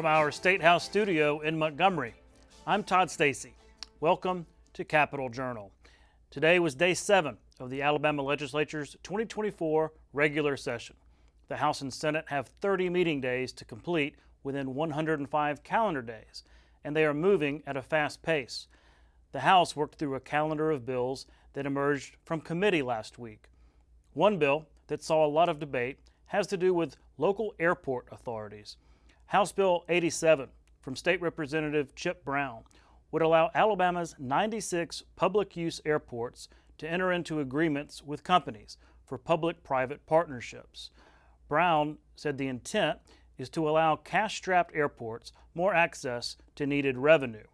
From our State House studio in Montgomery, I'm Todd Stacy. Welcome to Capitol Journal. Today was day 7 of the Alabama Legislature's 2024 regular session. The House and Senate have 30 meeting days to complete within 105 calendar days, and they are moving at a fast pace. The House worked through a calendar of bills that emerged from committee last week. One bill that saw a lot of debate has to do with local airport authorities. House Bill 87 from State Representative Chip Brown would allow Alabama's 96 public-use airports to enter into agreements with companies for public-private partnerships. Brown said the intent is to allow cash-strapped airports more access to needed revenue.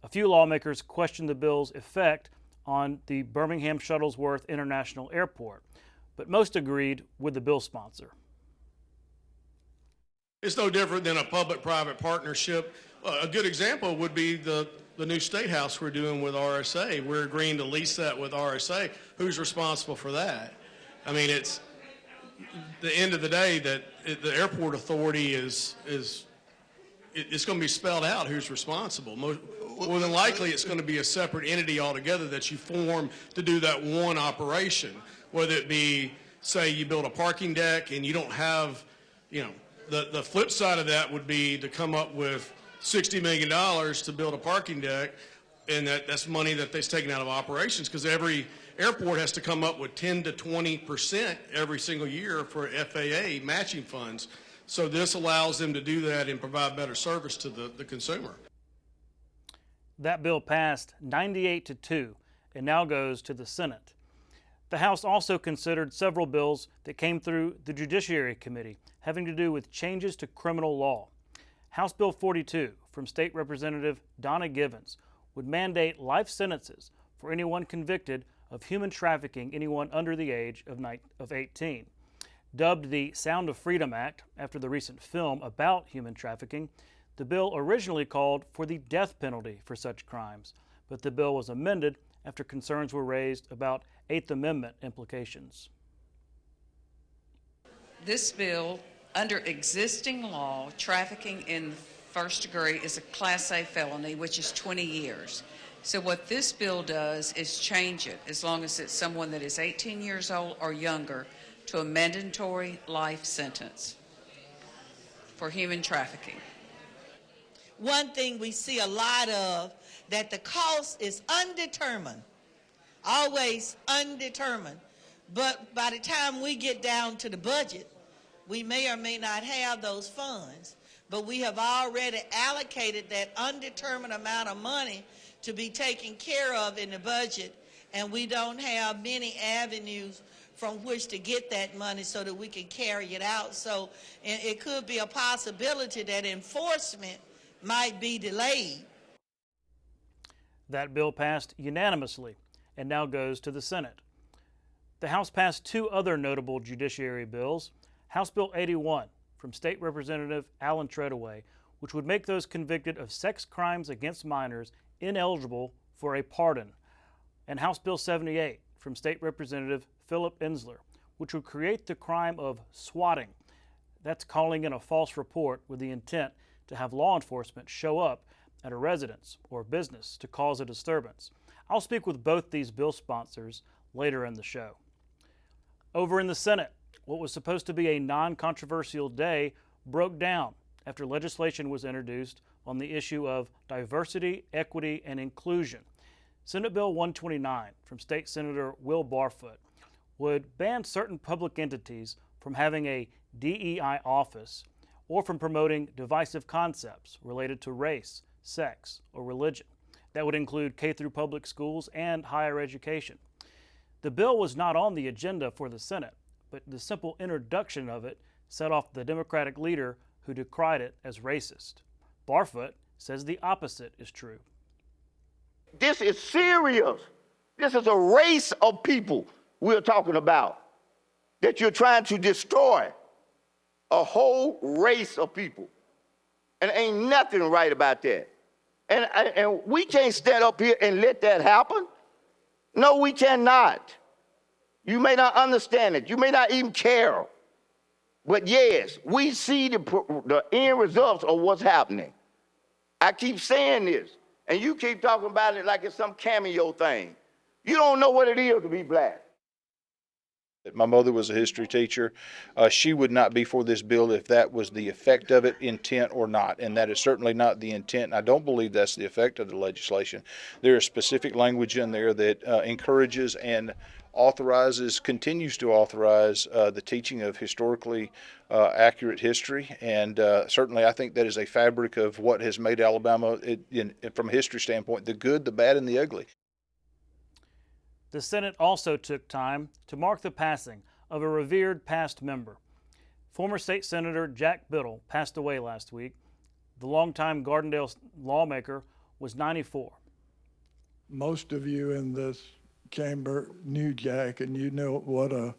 A few lawmakers questioned the bill's effect on the Birmingham Shuttlesworth International Airport, but most agreed with the bill sponsor. It's no different than a public-private partnership. A good example would be the new State House we're doing with RSA. We're agreeing to lease that with RSA. Who's responsible for that? I mean, it's the end of the day that the airport authority it's going to be spelled out who's responsible. More than likely, it's going to be a separate entity altogether that you form to do that one operation. Whether it be, say, you build a parking deck and you don't have, the flip side of that would be to come up with $60 million to build a parking deck, and that's money that's taken out of operations, because every airport has to come up with 10 to 20% every single year for FAA matching funds. So this allows them to do that and provide better service to the consumer. That bill passed 98-2 and now goes to the Senate. The House also considered several bills that came through the Judiciary Committee having to do with changes to criminal law. House Bill 42 from State Representative Donna Givens would mandate life sentences for anyone convicted of human trafficking anyone under the age of 18. Dubbed the Sound of Freedom Act after the recent film about human trafficking, the bill originally called for the death penalty for such crimes, but the bill was amended after concerns were raised about Eighth Amendment implications. This bill, under existing law, trafficking in the first degree is a Class A felony, which is 20 years. So what this bill does is change it, as long as it's someone that is 18 years old or younger, to a mandatory life sentence for human trafficking. One thing we see a lot of, that the cost is undetermined, always undetermined. But by the time we get down to the budget, we may or may not have those funds, but we have already allocated that undetermined amount of money to be taken care of in the budget, and we don't have many avenues from which to get that money so that we can carry it out. So it could be a possibility that enforcement might be delayed. That bill passed unanimously and now goes to the Senate. The House passed 2 other notable judiciary bills. House Bill 81 from State Representative Alan Treadaway, which would make those convicted of sex crimes against minors ineligible for a pardon, and House Bill 78 from State Representative Phillip Ensler, which would create the crime of swatting. That's calling in a false report with the intent to have law enforcement show up at a residence or business to cause a disturbance. I'll speak with both these bill sponsors later in the show. Over in the Senate, what was supposed to be a non-controversial day broke down after legislation was introduced on the issue of diversity, equity, and inclusion. Senate Bill 129 from State Senator Will Barfoot would ban certain public entities from having a DEI office or from promoting divisive concepts related to race, sex, or religion. That would include K through public schools and higher education. The bill was not on the agenda for the Senate, but the simple introduction of it set off the Democratic leader who decried it as racist. Barfoot says the opposite is true. This is serious. This is a race of people we're talking about that you're trying to destroy. A whole race of people. And ain't nothing right about that. And we can't stand up here and let that happen. No, we cannot. You may not understand it. You may not even care. But yes, we see the end results of what's happening. I keep saying this, and you keep talking about it like it's some cameo thing. You don't know what it is to be black. My mother was a history teacher. She would not be for this bill if that was the effect of it, intent or not, and that is certainly not the intent. I don't believe that's the effect of the legislation. There is specific language in there that encourages and authorizes, continues to authorize the teaching of historically accurate history, and certainly I think that is a fabric of what has made Alabama, from a history standpoint, the good, the bad, and the ugly. The Senate also took time to mark the passing of a revered past member. Former State Senator Jack Biddle passed away last week. The longtime Gardendale lawmaker was 94. Most of you in this chamber knew Jack, and you know what a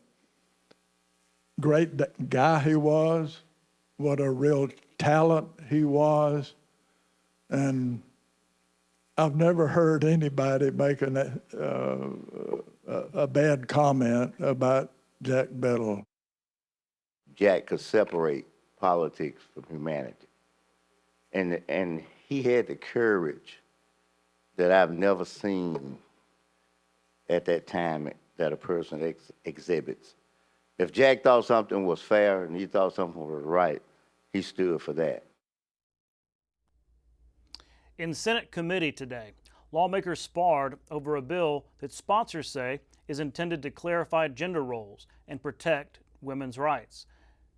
great guy he was, what a real talent he was, and I've never heard anybody making a bad comment about Jack Biddle. Jack could separate politics from humanity. And he had the courage that I've never seen at that time that a person exhibits. If Jack thought something was fair and he thought something was right, he stood for that. In Senate committee today, lawmakers sparred over a bill that sponsors say is intended to clarify gender roles and protect women's rights.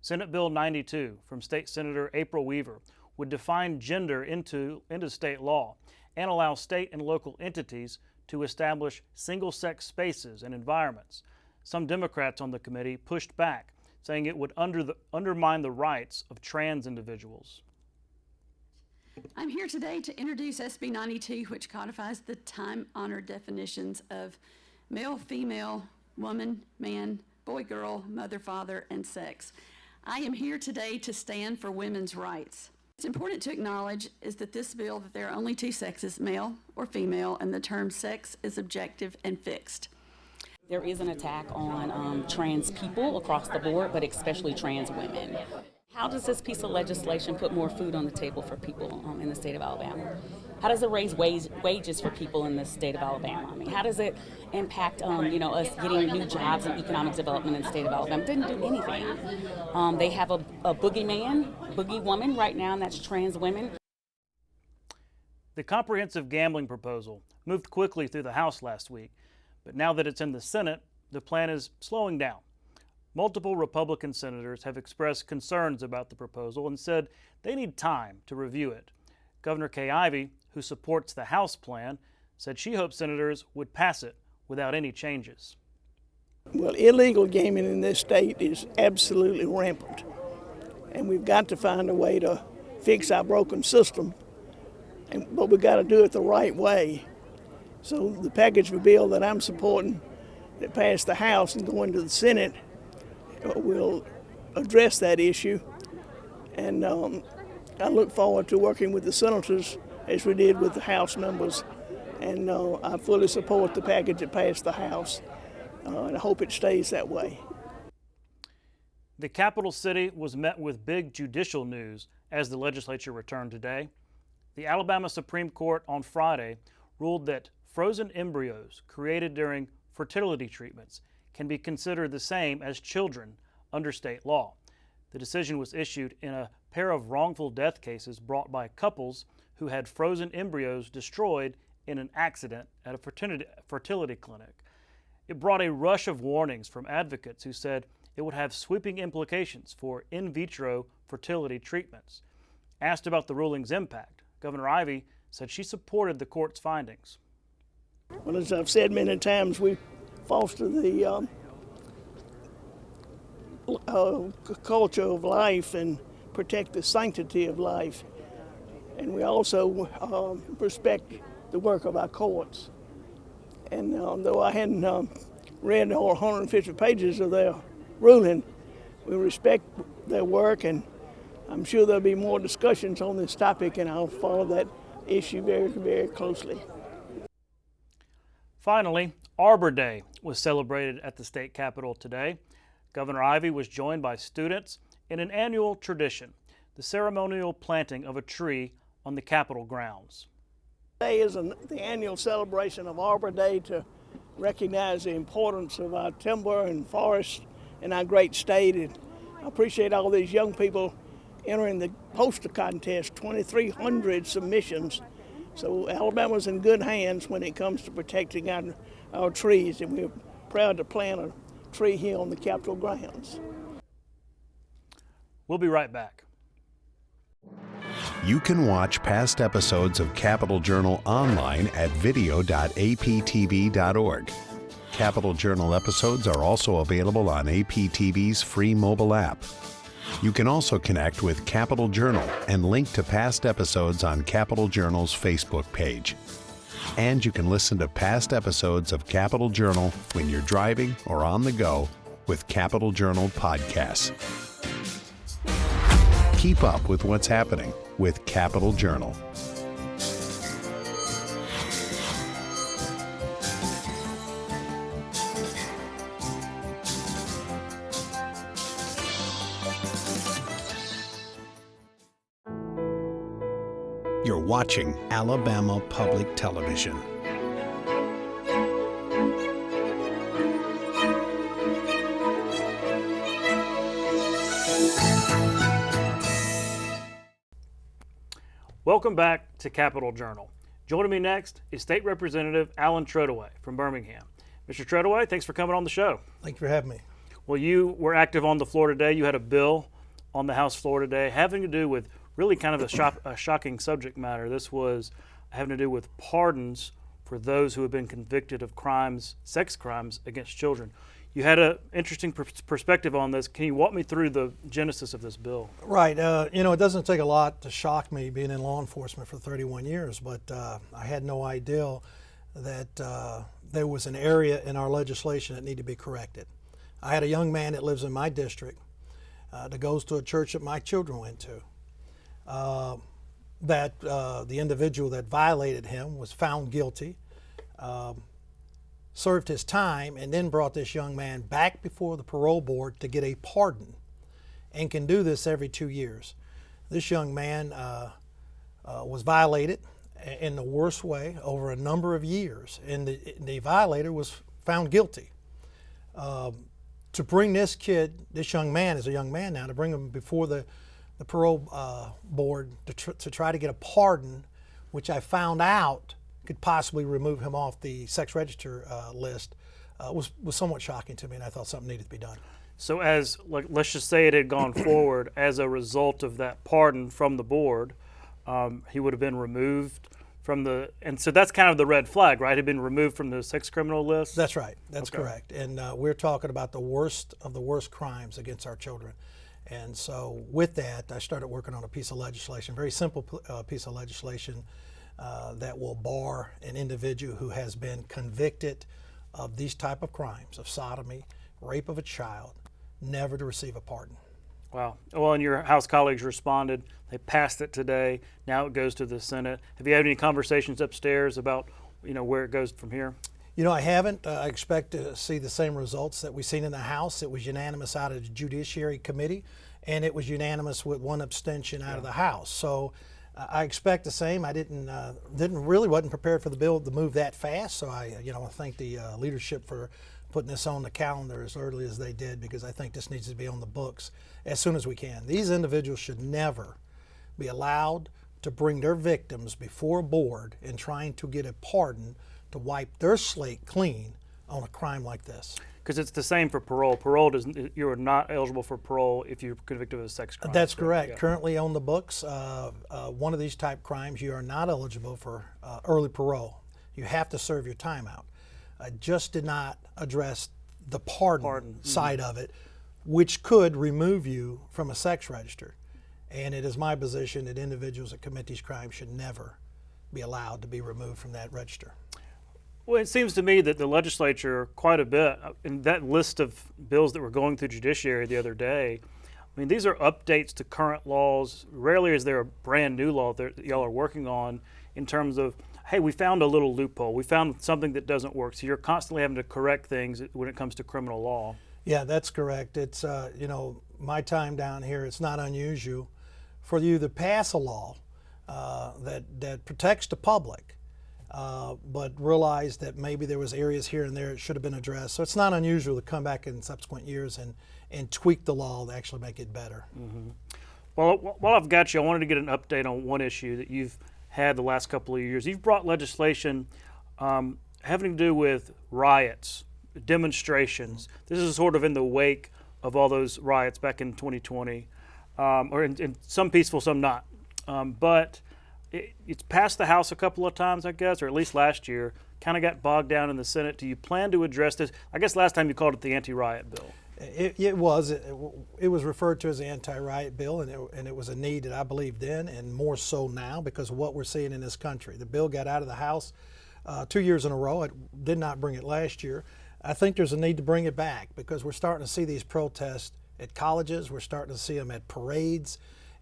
Senate Bill 92 from State Senator April Weaver would define gender into state law and allow state and local entities to establish single-sex spaces and environments. Some Democrats on the committee pushed back, saying it would undermine the rights of trans individuals. I'm here today to introduce SB 92, which codifies the time-honored definitions of male, female, woman, man, boy, girl, mother, father, and sex. I am here today to stand for women's rights. What's important to acknowledge is that this bill, that there are only two sexes, male or female, and the term sex is objective and fixed. There is an attack on trans people across the board, but especially trans women. How does this piece of legislation put more food on the table for people in the state of Alabama? How does it raise wages for people in the state of Alabama? I mean, how does it impact, us getting new jobs and economic development in the state of Alabama? It didn't do anything. They have a boogie woman right now, and that's trans women. The comprehensive gambling proposal moved quickly through the House last week, but now that it's in the Senate, the plan is slowing down. Multiple Republican senators have expressed concerns about the proposal and said they need time to review it. Governor Kay Ivey, who supports the House plan, said she hopes senators would pass it without any changes. Well, illegal gaming in this state is absolutely rampant, and we've got to find a way to fix our broken system, but we've got to do it the right way. So the package of a bill that I'm supporting that passed the House and going to the Senate will address that issue, and I look forward to working with the senators as we did with the House members, and I fully support the package that passed the House, and I hope it stays that way. The capital city was met with big judicial news as the legislature returned today. The Alabama Supreme Court on Friday ruled that frozen embryos created during fertility treatments can be considered the same as children under state law. The decision was issued in a pair of wrongful death cases brought by couples who had frozen embryos destroyed in an accident at a fertility clinic. It brought a rush of warnings from advocates who said it would have sweeping implications for in vitro fertility treatments. Asked about the ruling's impact, Governor Ivey said she supported the court's findings. Well, as I've said many times, we foster the culture of life and protect the sanctity of life. And we also respect the work of our courts. And though I hadn't read all 150 pages of their ruling, we respect their work, and I'm sure there'll be more discussions on this topic, and I'll follow that issue very, very closely. Finally, Arbor Day was celebrated at the state capitol today. Governor Ivey was joined by students in an annual tradition, the ceremonial planting of a tree on the Capitol grounds. Today is the annual celebration of Arbor Day to recognize the importance of our timber and forest in our great state. And I appreciate all these young people entering the poster contest, 2,300 submissions. So Alabama's in good hands when it comes to protecting our trees, and we're proud to plant a tree here on the Capitol grounds. We'll be right back. You can watch past episodes of Capitol Journal online at video.aptv.org. Capitol Journal episodes are also available on APTV's free mobile app. You can also connect with Capitol Journal and link to past episodes on Capitol Journal's Facebook page. And you can listen to past episodes of Capitol Journal when you're driving or on the go with Capitol Journal podcasts. Keep up with what's happening with Capitol Journal. You're watching Alabama Public Television. Welcome back to Capitol Journal. Joining me next is State Representative Alan Treadaway from Birmingham. Mr. Treadaway, thanks for coming on the show. Thank you for having me. Well, you were active on the floor today. You had a bill on the House floor today having to do with really kind of a shocking subject matter. This was having to do with pardons for those who have been convicted of crimes, sex crimes against children. You had an interesting perspective on this. Can you walk me through the genesis of this bill? Right. It doesn't take a lot to shock me being in law enforcement for 31 years, but I had no idea that there was an area in our legislation that needed to be corrected. I had a young man that lives in my district that goes to a church that my children went to. The individual that violated him was found guilty, served his time, and then brought this young man back before the parole board to get a pardon, and can do this every 2 years. This young man was violated in the worst way over a number of years, and the violator was found guilty. To bring this young man is a young man now, to bring him before the parole board to try to get a pardon, which I found out could possibly remove him off the sex register list, was somewhat shocking to me, and I thought something needed to be done. So let's just say it had gone forward as a result of that pardon from the board, he would have been removed from and so that's kind of the red flag, right? He'd been removed from the sex criminal list? That's right. That's correct. And we're talking about the worst of the worst crimes against our children. And so with that, I started working on a piece of legislation, very simple piece of legislation that will bar an individual who has been convicted of these type of crimes, of sodomy, rape of a child, never to receive a pardon. Wow. Well, and your House colleagues responded. They passed it today. Now it goes to the Senate. Have you had any conversations upstairs about, where it goes from here? I haven't. I expect to see the same results that we've seen in the House. It was unanimous out of the Judiciary Committee, and it was unanimous with one abstention out of the House. So I expect the same. I wasn't prepared for the bill to move that fast. So I thank the leadership for putting this on the calendar as early as they did, because I think this needs to be on the books as soon as we can. These individuals should never be allowed to bring their victims before a board and trying to get a pardon to wipe their slate clean on a crime like this. Because it's the same for parole. You are not eligible for parole if you're convicted of a sex crime. That's correct. Yeah. Currently on the books, one of these type crimes, you are not eligible for early parole. You have to serve your time out. I just did not address the pardon side of it, which could remove you from a sex register. And it is my position that individuals that commit these crimes should never be allowed to be removed from that register. Well, it seems to me that the legislature, quite a bit, in that list of bills that were going through judiciary the other day, these are updates to current laws. Rarely is there a brand new law that y'all are working on in terms of, hey, we found a little loophole. We found something that doesn't work. So you're constantly having to correct things when it comes to criminal law. Yeah, that's correct. It's, my time down here, it's not unusual for you to pass a law that protects the public, but realize that maybe there was areas here and there that should have been addressed. So it's not unusual to come back in subsequent years and tweak the law to actually make it better. Mm-hmm. Well, while I've got you, I wanted to get an update on one issue that you've had the last couple of years. You've brought legislation having to do with riots, demonstrations. This is sort of in the wake of all those riots back in 2020, or in some peaceful, some not. But it's passed the House a couple of times, I guess, or at least last year. Kind of got bogged down in the Senate. Do you plan to address this? I guess last time you called it the anti-riot bill. It was referred to as the anti-riot bill, and it was a need that I believed in, and more so now because of what we're seeing in this country. The bill got out of the House 2 years in a row. It did not bring it last year. I think there's a need to bring it back because we're starting to see these protests at colleges. We're starting to see them at parades,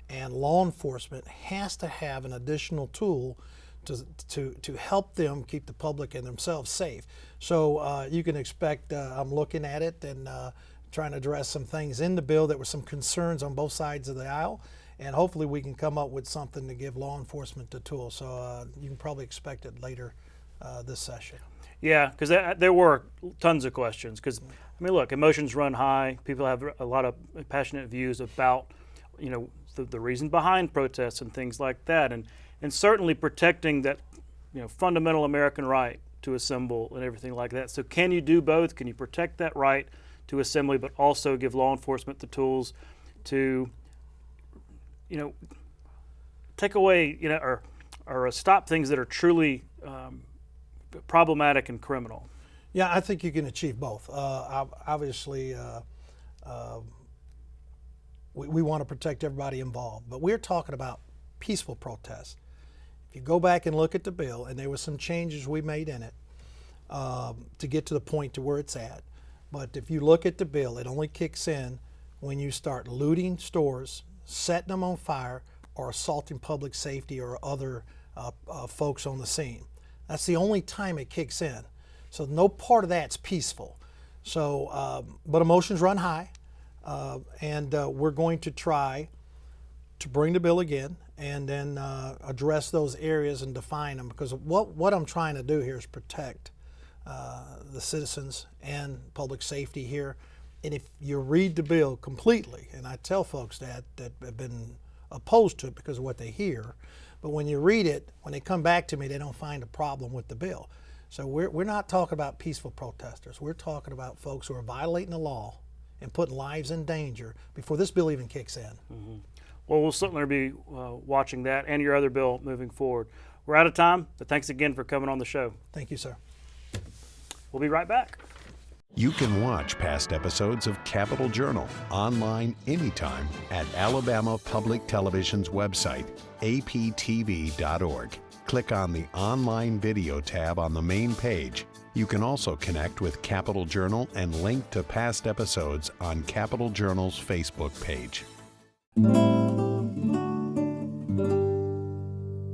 and law enforcement has to have an additional tool to help them keep the public and themselves safe. So you can expect I'm looking at it and trying to address some things in the bill that were some concerns on both sides of the aisle, and hopefully we can come up with something to give law enforcement the tool. So you can probably expect it later this session. Yeah, because there were tons of questions. Because I mean, look, emotions run high. People have a lot of passionate views about, the reason behind protests and things like that, and certainly protecting that, fundamental American right to assemble and everything like that. So can you do both? Can you protect that right to assembly, but also give law enforcement the tools to, take away, or stop things that are truly problematic and criminal? Yeah, I think you can achieve both. Obviously, we want to protect everybody involved, but we're talking about peaceful protests. If you go back and look at the bill, and there were some changes we made in it to get to the point to where it's at. But if you look at the bill, it only kicks in when you start looting stores, setting them on fire, or assaulting public safety or other folks on the scene. That's the only time it kicks in. So no part of that's peaceful. So, but emotions run high, and we're going to try to bring the bill again and then address those areas and define them, because what I'm trying to do here is protect the citizens and public safety here. And if you read the bill completely, and I tell folks that have been opposed to it because of what they hear, but when you read it, when they come back to me, they don't find a problem with the bill. So we're not talking about peaceful protesters. We're talking about folks who are violating the law and putting lives in danger before this bill even kicks in. Mm-hmm. Well, we'll certainly be watching that and your other bill moving forward. We're out of time, but thanks again for coming on the show. Thank you, sir. We'll be right back. You can watch past episodes of Capitol Journal online anytime at Alabama Public Television's website, aptv.org. Click on the Online Video tab on the main page. You can also connect with Capitol Journal and link to past episodes on Capitol Journal's Facebook page.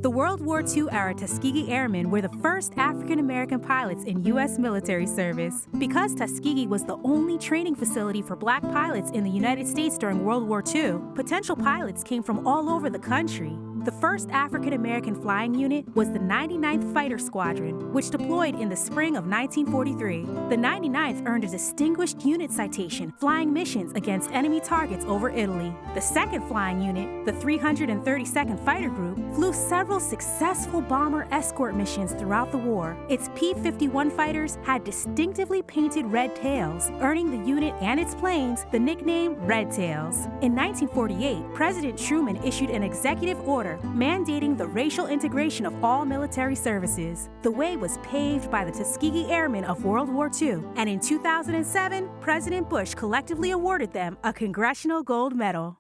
The World War II-era Tuskegee Airmen were the first African-American pilots in U.S. military service. Because Tuskegee was the only training facility for black pilots in the United States during World War II, potential pilots came from all over the country. The first African-American flying unit was the 99th Fighter Squadron, which deployed in the spring of 1943. The 99th earned a Distinguished Unit Citation, flying missions against enemy targets over Italy. The second flying unit, the 332nd Fighter Group, flew several successful bomber escort missions throughout the war. Its P-51 fighters had distinctively painted red tails, earning the unit and its planes the nickname Red Tails. In 1948, President Truman issued an executive order mandating the racial integration of all military services. The way was paved by the Tuskegee Airmen of World War II, and in 2007, President Bush collectively awarded them a Congressional Gold Medal.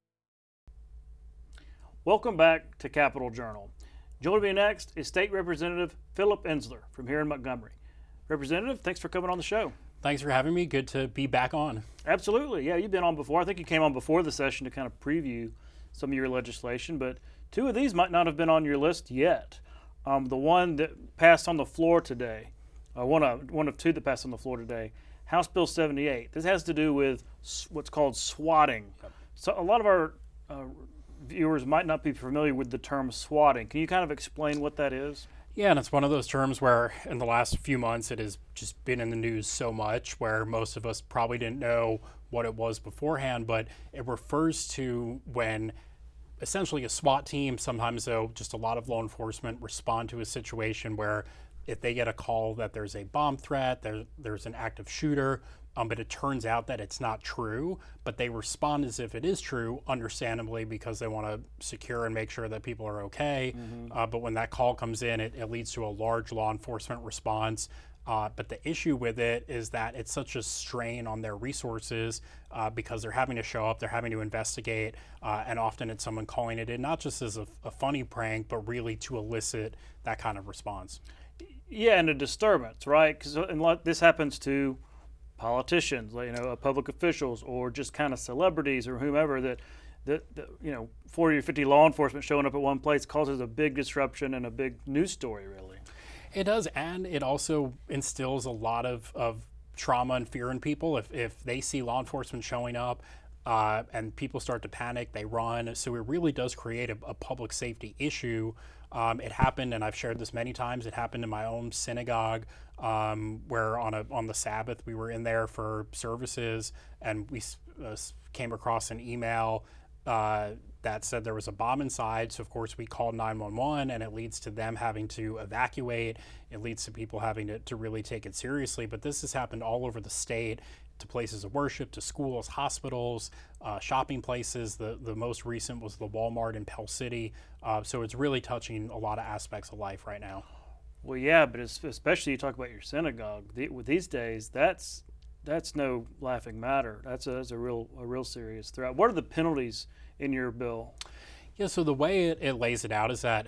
Welcome back to Capitol Journal. Joining me next is State Representative Phillip Ensler from here in Montgomery. Representative, thanks for coming on the show. Thanks for having me. Good to be back on. Absolutely. Yeah, you've been on before. I think you came on before the session to kind of preview some of your legislation, but two of these might not have been on your list yet. The one that passed on the floor today, one of two that passed on the floor today, House Bill 78. This has to do with what's called swatting. So a lot of our viewers might not be familiar with the term swatting. Can you kind of explain what that is? Yeah, and it's one of those terms where in the last few months it has just been in the news so much where most of us probably didn't know what it was beforehand, but it refers to when essentially a SWAT team, sometimes though just a lot of law enforcement, respond to a situation where if they get a call that there's a bomb threat, there's an active shooter, but it turns out that it's not true, but they respond as if it is true, understandably, because they want to secure and make sure that people are okay. But when that call comes in, it leads to a large law enforcement response. But the issue with it is that it's such a strain on their resources because they're having to show up, they're having to investigate, and often it's someone calling it in, not just as a funny prank, but really to elicit that kind of response. Yeah, and a disturbance, right? Because this happens to politicians, public officials, or just kind of celebrities or whomever that 40 or 50 law enforcement showing up at one place causes a big disruption and a big news story, really. It does, and it also instills a lot of trauma and fear in people. If they see law enforcement showing up and people start to panic, they run. So it really does create a public safety issue. It happened, and I've shared this many times, it happened in my own synagogue where on the Sabbath we were in there for services, and we came across an email that said there was a bomb inside. So of course we called 911, and it leads to them having to evacuate. It leads to people having to really take it seriously. But this has happened all over the state, to places of worship, to schools, hospitals, shopping places. The most recent was the Walmart in Pell City. So it's really touching a lot of aspects of life right now. Well, yeah, but especially you talk about your synagogue. With these days, that's no laughing matter. That's a real serious threat. What are the penalties in your bill? Yeah, so the way it lays it out is that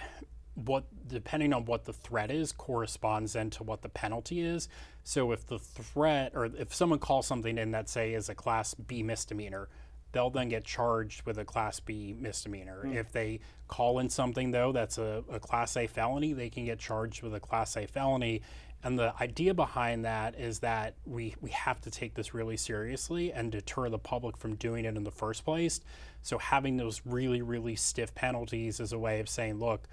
depending on what the threat is corresponds then to what the penalty is. So if the threat, or if someone calls something in that say is a Class B misdemeanor, they'll then get charged with a Class B misdemeanor. If they call in something though that's a Class A felony, they can get charged with a Class A felony. And the idea behind that is that we have to take this really seriously and deter the public from doing it in the first place. So having those really, really stiff penalties is a way of saying, look,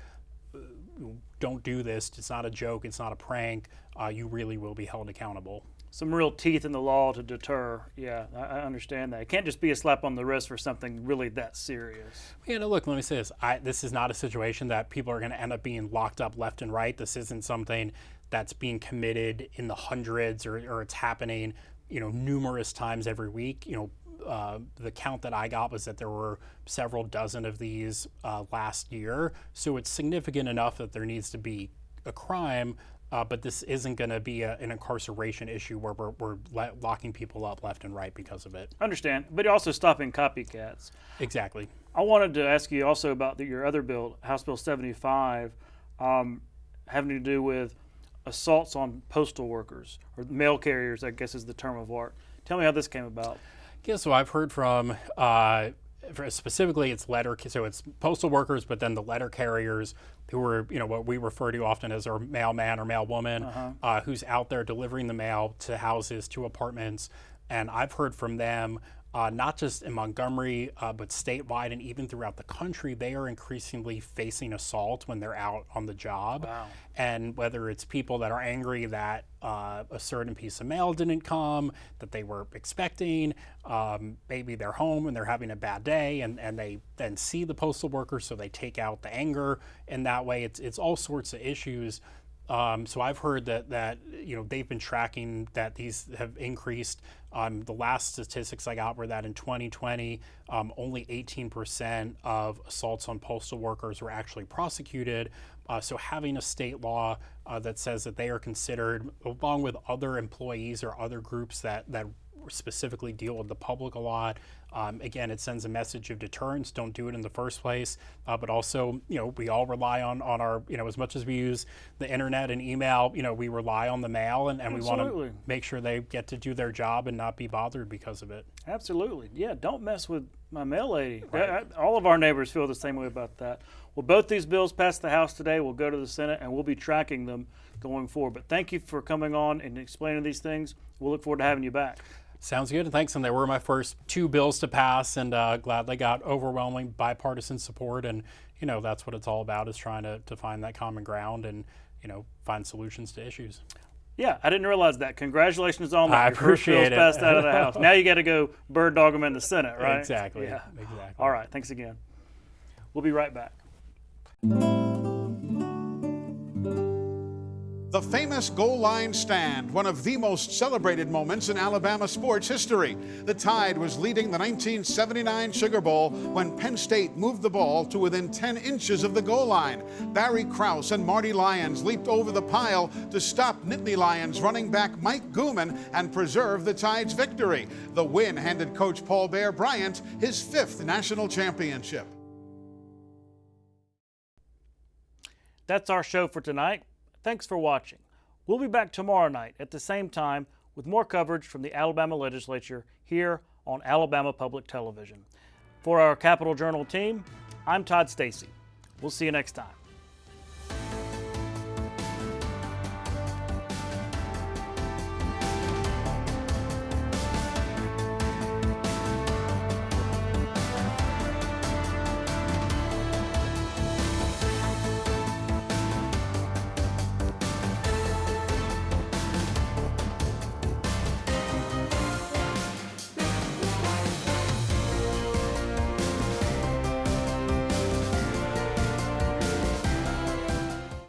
don't do this. It's not a joke. It's not a prank. You really will be held accountable. Some real teeth in the law to deter. Yeah, I understand that. It can't just be a slap on the wrist for something really that serious. Yeah, no, look, let me say this. This is not a situation that people are going to end up being locked up left and right. This isn't something that's being committed in the hundreds or it's happening, numerous times every week. The count that I got was that there were several dozen of these last year. So it's significant enough that there needs to be a crime, but this isn't going to be an incarceration issue where we're locking people up left and right because of it. Understand, but also stopping copycats. Exactly. I wanted to ask you also about your other bill, House Bill 75, having to do with assaults on postal workers, or mail carriers, I guess is the term of art. Tell me how this came about. Yeah, so I've heard from, specifically it's it's postal workers, but then the letter carriers who are, what we refer to often as our mailman or mailwoman, who's out there delivering the mail to houses, to apartments. And I've heard from them, not just in Montgomery, but statewide and even throughout the country, they are increasingly facing assault when they're out on the job. Wow. And whether it's people that are angry that a certain piece of mail didn't come, that they were expecting, maybe they're home and they're having a bad day and they then see the postal worker, so they take out the anger in that way. It's all sorts of issues. So I've heard that they've been tracking that these have increased. The last statistics I got were that in 2020, only 18% of assaults on postal workers were actually prosecuted. So having a state law that says that they are considered, along with other employees or other groups that specifically deal with the public a lot. Again, it sends a message of deterrence. Don't do it in the first place. But also, we all rely on our, as much as we use the internet and email, we rely on the mail and we want to make sure they get to do their job and not be bothered because of it. Absolutely. Yeah, don't mess with my mail lady. Right. All of our neighbors feel the same way about that. Well, both these bills passed the House today. We'll go to the Senate and we'll be tracking them going forward. But thank you for coming on and explaining these things. We'll look forward to having you back. Sounds good, and thanks. And they were my first 2 bills to pass, and glad they got overwhelming bipartisan support. And that's what it's all about, is trying to find that common ground and find solutions to issues. Yeah, I didn't realize that. Congratulations on that. I Your first bill's appreciate it. passed out of the House. Now you got to go bird dog them in the Senate, right? Exactly. Yeah. Exactly. All right. Thanks again. We'll be right back. The famous goal line stand, one of the most celebrated moments in Alabama sports history. The Tide was leading the 1979 Sugar Bowl when Penn State moved the ball to within 10 inches of the goal line. Barry Krause and Marty Lyons leaped over the pile to stop Nittany Lions running back Mike Gooman and preserve the Tide's victory. The win handed Coach Paul Bear Bryant his 5th national championship. That's our show for tonight. Thanks for watching. We'll be back tomorrow night at the same time with more coverage from the Alabama Legislature here on Alabama Public Television. For our Capitol Journal team, I'm Todd Stacy. We'll see you next time.